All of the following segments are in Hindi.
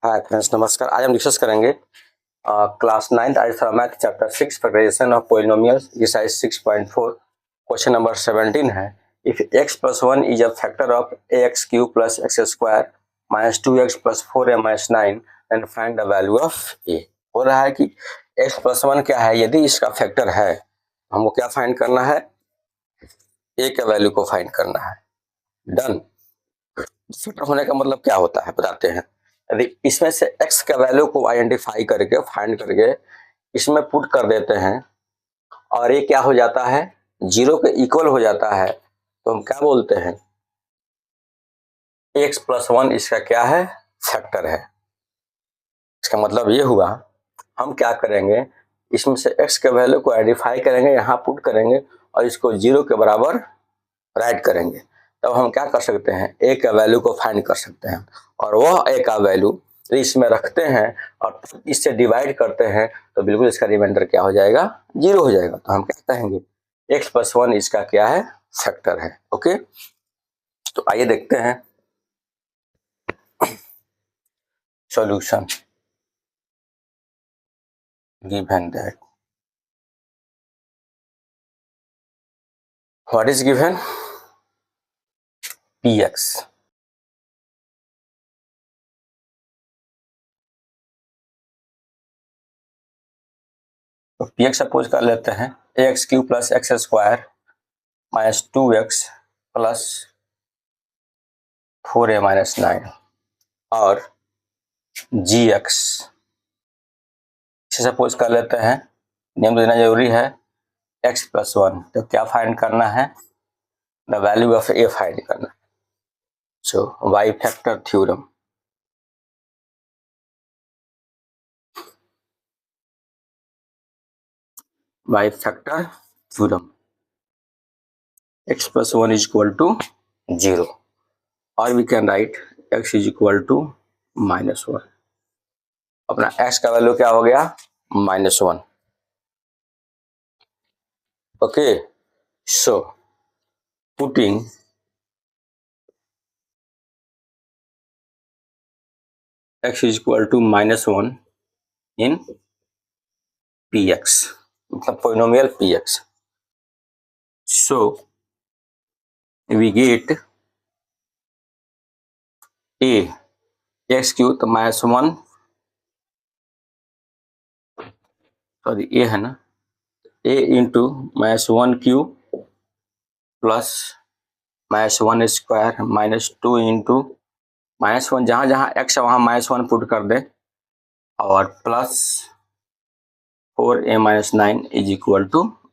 हाय फ्रेंड्स, नमस्कार। आज हम डिस्कस करेंगे class 9th algebra math chapter 6 factorisation of polynomials exercise 6.4 question number 17 है। If x + 1 is a factor of ax³ + x² - 2x + 4a - 9 then find the value of a। हो रहा है कि x + 1 क्या है, यदि इसका फैक्टर है हमको क्या फाइंड करना है, a का वैल्यू को फाइंड करना है। डन। फैक्टर होने का मतलब क्या होता है बताते हैं। यदि इसमें से x का वैल्यू को आइडेंटिफाई करके फाइंड करके इसमें पुट कर देते हैं और ये क्या हो जाता है, 0 के इक्वल हो जाता है, तो हम क्या बोलते हैं, x + 1 इसका क्या है, फैक्टर है। इसका मतलब ये हुआ हम क्या करेंगे, इसमें से x के वैल्यू को आइडेंटिफाई करेंगे, यहाँ पुट करेंगे और इसको 0 के बराबर राइट करेंगे, तब हम क्या कर सकते हैं, a का वैल्यू को फाइंड कर सकते हैं। और वह a का वैल्यू इसमें रखते हैं और इससे डिवाइड करते हैं तो बिल्कुल इसका रिमाइंडर क्या हो जाएगा, 0 हो जाएगा। तो हम क्या कहेंगे, x + 1 इसका क्या है, फैक्टर है। ओके, तो आइए देखते हैं solution. Given that what is given, px तो px सपोज कर लेते हैं ax³ + x² - 2x + 4a - 9 और gx इसे सपोज कर लेते हैं, नियम देना जरूरी है, x + 1, तो क्या फाइंड करना है, the value of a find करना है। सो y factor theorem, y factor theorem, x + 1 = 0 और वी कैन राइट x = -1। अपना x का वैल्यू क्या हो गया, -1। ओके, सो पुटिंग x = -1 इन px, मतलब polynomial px, so we get a x³ तो -1, सॉरी a है ना, a इंटू -1³ प्लस -1² -2 इंटू -1, जहाँ जहाँ x है वहाँ -1 पुट कर दे और प्लस 4a - 9 =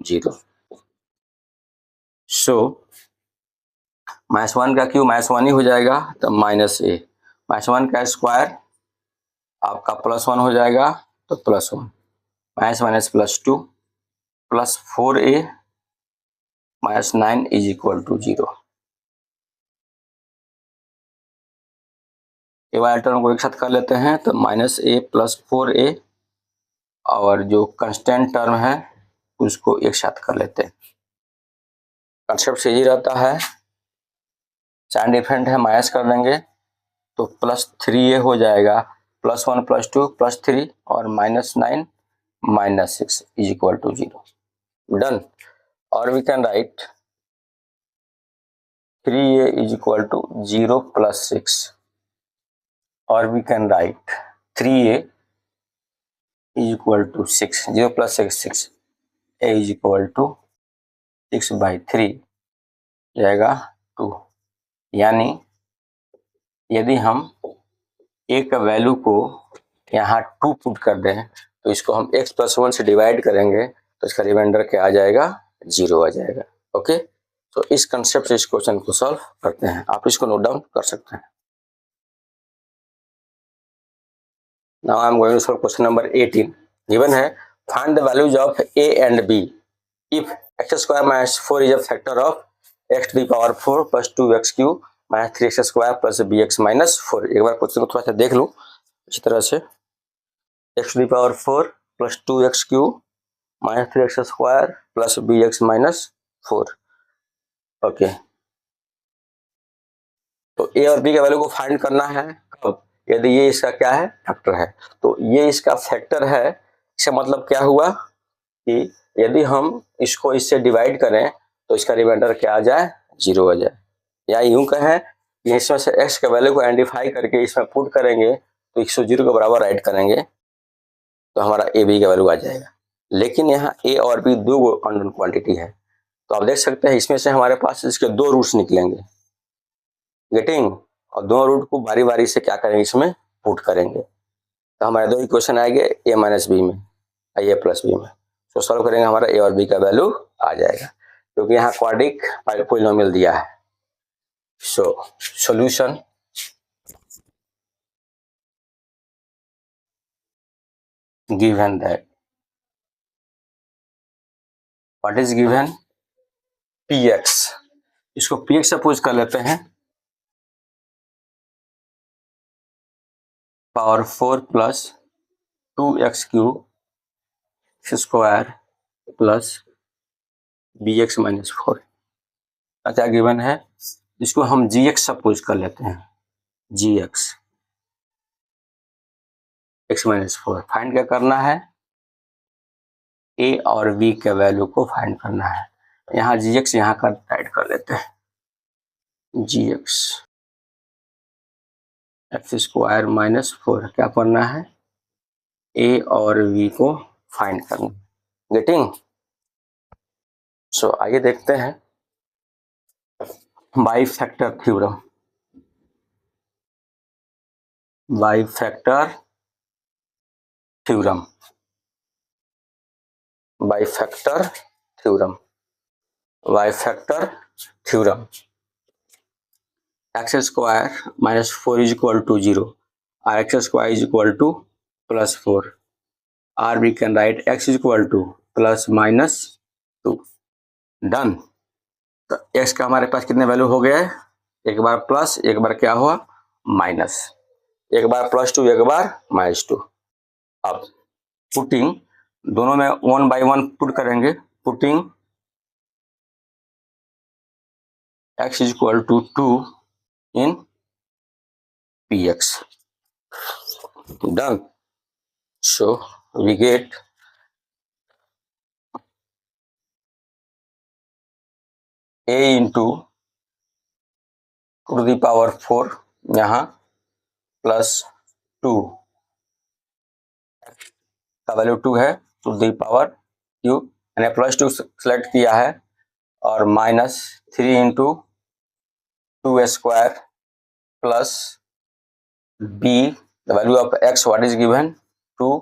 0। सो -1 का क्यूब -1 ही हो जाएगा, तो -a, -1 का स्क्वायर आपका +1 हो जाएगा, तो +1 -2 प्लस 4a - 9 = 0। ए वाले टर्म को एक साथ कर लेते हैं, तो -a + 4a और जो कांस्टेंट टर्म है उसको एक साथ कर लेते हैं। कंसेप्ट से ही रहता है, साइन डिफरेंट है, माइनस कर देंगे तो +3a हो जाएगा, +1 +2 +3 और -9 -6 = 0। डन। और वी कैन राइट 3a = 0 + 6 और we can right 3a = 6, 0 + 6 6, a = 6/3 जाएगा 2। यानी यदि हम a का वैल्यू को यहाँ 2 पुट कर दें तो इसको हम x + 1 से डिवाइड करेंगे तो इसका रिमाइंडर क्या आ जाएगा, 0 आ जाएगा। ओके, तो इस कंसेप्ट से इस क्वेश्चन को सॉल्व करते हैं, आप इसको नोट डाउन कर सकते हैं। Now I am going to solve question number 18। Given है, find the values of a and b if x² - 4 is a factor of x⁴ + 2x³ - 3x² + bx - 4। एक बार क्वेश्चन को थोड़ा सा देख लो इस तरह से, x⁴ + 2x³ - 3x² + bx - 4। Okay, तो a और b के वैल्यू को फाइंड करना है कब, यदि ये इसका क्या है, फैक्टर है, तो ये इसका फैक्टर है। इसका मतलब क्या हुआ कि यदि हम इसको इससे डिवाइड करें तो इसका रिमाइंडर क्या आ जाए, 0 आ जाए। या यूं कहें कि इसमें से x के वैल्यू को आइडेंटिफाई करके इसमें पुट करेंगे तो इसको 0 के बराबर राइट करेंगे तो हमारा ए बी का वैल्यू आ जाएगा। लेकिन यहाँ ए और बी दो अननोन क्वांटिटी है, तो आप देख सकते हैं इसमें से हमारे पास इसके दो रूट्स निकलेंगे, गेटिंग, और दोनों रूट को बारी बारी से क्या करेंगे, इसमें पुट करेंगे, तो हमारे दो इक्वेशन आएंगे ए माइनस बी में और ए प्लस बी में। तो सॉल्व करेंगे, हमारा ए और बी का वैल्यू आ जाएगा क्योंकि यहाँ क्वाड्रिक पॉलिनोमियल दिया है। So solution, given that what is given px, इसको px सपोज कर लेते हैं, power 4 plus 2x³ square plus bx minus 4। क्या गिवन है, इसको हम gx सपोज कर लेते हैं, gx x माइनस 4। फाइंड क्या करना है, a और b के वैल्यू को फाइंड करना है। यहाँ gx यहाँ का टाइट कर लेते हैं, gx एक्स स्क्वायर माइनस 4, क्या करना है, a और v को फाइंड करना, गेटिंग। सो आइए देखते हैं by factor theorem, by factor theorem, by factor theorem, by factor theorem. X square minus 4 is equal to 0 और x square is equal to plus 4, और we can write x is equal to plus minus 2। Done. तो एक्स का हमारे पास कितने वैल्यू हो गया है, एक बार प्लस, एक बार क्या हुआ, माइनस, एक बार +2, एक बार -2। अब पुटिंग दोनों में 1 बाई 1 पुट करेंगे, putting x is equal to 2 in px, done. So we get a into 2 to the power 4, यहाँ +2 का वैल्यू 2 है, 2 टू द पावर क्यू, मैंने +2 सेलेक्ट किया है, और -3 into 2 square plus b, the value of x what is given 2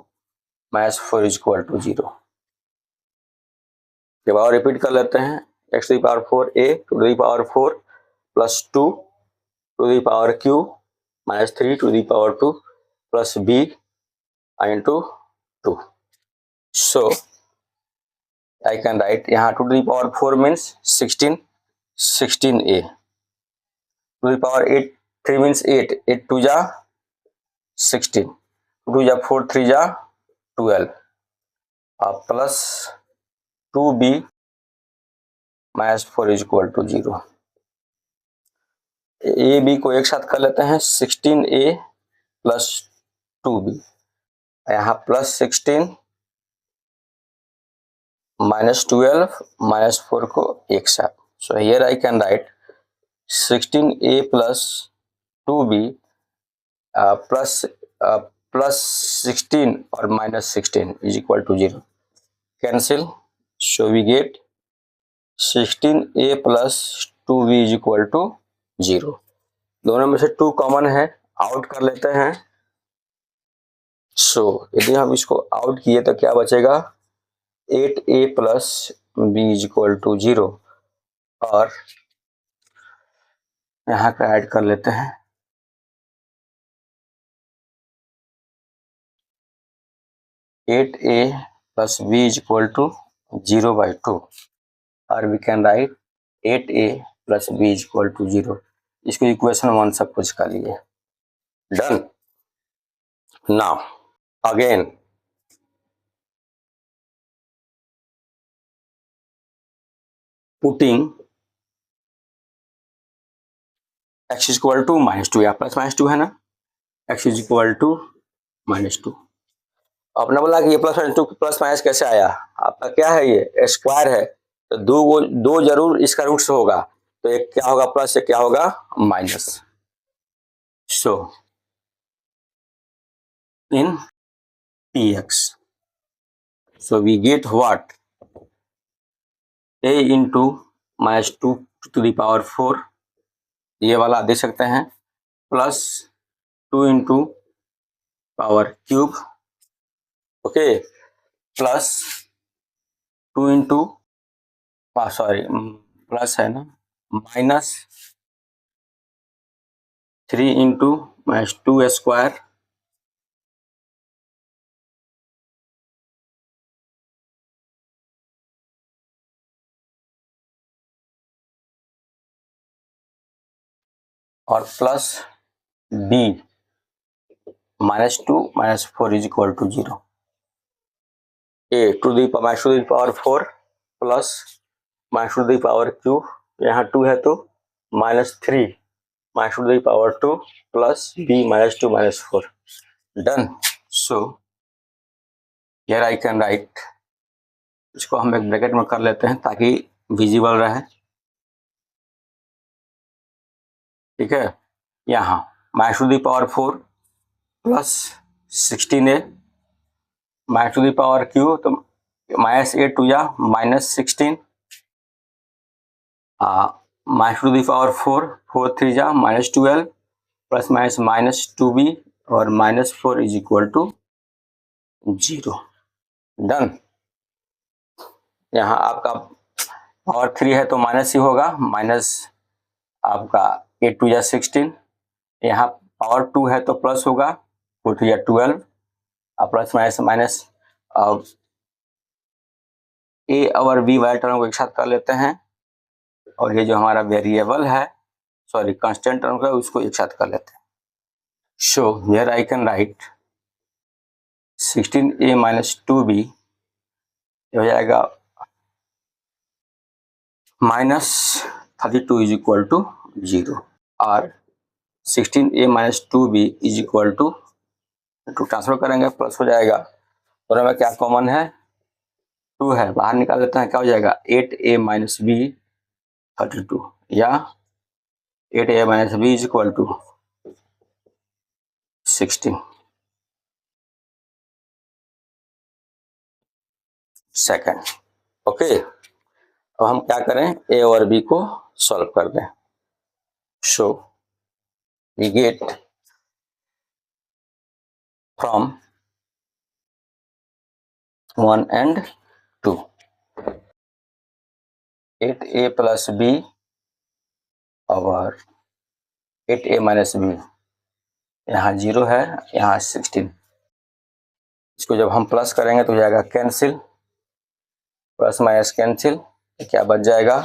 -4 is equal to 0। जब और रिपीट कर लेते हैं, x to the power 4 a to the power 4 plus 2 to the power q -3 to the power 2 plus b into 2। So I can write यहाँ 2 to the power 4 means 16, 16a, 2 to the power 8 3 means 8, 8 2 जा 16, 2 जा 4 3 जा 12, अब plus 2b minus 4 is equal to 0। A b को एक साथ कर लेते हैं, 16a प्लस 2b, यहाँ प्लस 16 -12 -4 को एक साथ। So here I can write 16a plus 2b plus 16 और -16 is equal to 0, cancel. So we get 16a plus 2b is equal to 0। दोनों में से 2 कॉमन है, आउट कर लेते हैं। सो यदि हम इसको आउट किए तो क्या बचेगा, 8a plus b is equal to 0, और यहाँ का ऐड कर लेते हैं, 8a plus b is equal to 0/2, और we can write 8a plus b is equal to 0। इसको इक्वेशन 1 सब कुछ कर लिए, done. Now again putting x is equal to -2, या प्लस -2 है ना, x इज इक्वल टू -2। आपने बोला कि ये प्लस माइनस कैसे आया, आपका क्या है, ये स्क्वायर है तो दो जरूर इसका रूट से होगा, तो एक क्या होगा प्लस, एक क्या होगा minus. So in px, so we get what, a into -2 to the power 4, ये वाला देख सकते हैं, plus 2 into power cube, okay, plus 2 into sorry plus है ना, माइनस 3 into -2 स्क्वायर, और plus b -2 - 4 is equal to 0, a to the power 4 plus -2 the power cube, यहाँ 2 है तो -3 -2 the power 2 plus b -2 - 4, done. So here I can write, इसको हम एक ब्रैकेट में कर लेते हैं ताकि विजिबल रहे, ठीक है। यहाँ -2 the power 4 plus 16a -2 the power Q, तो -8 टू या -16, -2 दी पावर 4 4 3 जा -12 प्लस -2b और -4 इज इक्वल टू 0, डन। यहाँ आपका पावर 3 है तो माइनस ही होगा, माइनस आपका 8 टू या 16, यहाँ पावर 2 है तो प्लस होगा, 4 टू या 12, प्लस माइनस ए और बी वाले टर्म को एक साथ कर लेते हैं, और ये जो हमारा वेरिएबल है, सॉरी कांस्टेंट टर्म का, उसको एक साथ कर लेते हैं। सो here I can write 16a - 2b हो जाएगा -32 इज इक्वल टू 0, और 16a - 2b is equal to transfer करेंगे, प्लस हो जाएगा, दोनों में क्या कॉमन है, 2 है, बाहर निकाल लेते हैं, क्या हो जाएगा 8a - b 32, या 8a - b is equal to 16 second, okay. अब हम क्या करें, ए और बी को सॉल्व कर दें। So we get from 1 and 2 8a plus b और 8a minus b, यहाँ 0 है, यहाँ 16, इसको जब हम प्लस करेंगे तो हो जाएगा कैंसिल, प्लस माइनस कैंसिल, क्या बच जाएगा,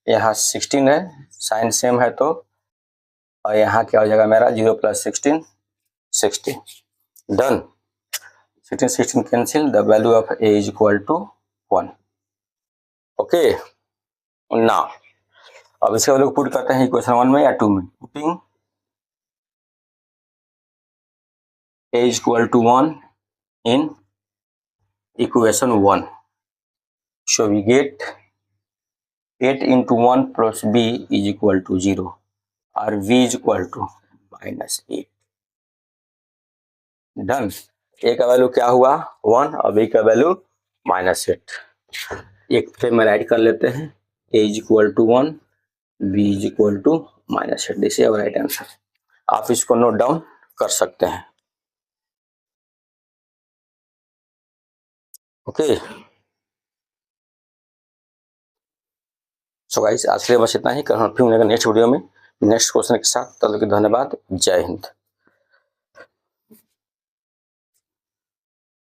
यहाँ 16 है, साइन सेम है तो, और यहाँ क्या हो जाएगा मेरा 0 + 16 16, done. 16 16 cancel, the value of a is equal to 1, okay. Now अब इसके वैल्यू पुट करते हैं इक्वेशन 1 में या 2 में, putting a is equal to 1 in equation 1, so we get 8 into 1 plus b is equal to 0, और v is equal to -8, done. a का वैल्यू क्या हुआ 1 और b का वैल्यू -8, एक फिर में राइट कर लेते हैं, a is equal to 1, b is equal to -8, this is right answer. आप इसको नोट डाउन कर सकते हैं, ओके। सो गाइस आज के लिए बस इतना ही, फिर मिलेंगे नेक्स्ट वीडियो में नेक्स्ट क्वेश्चन के साथ, तब तक के धन्यवाद, जय हिंद।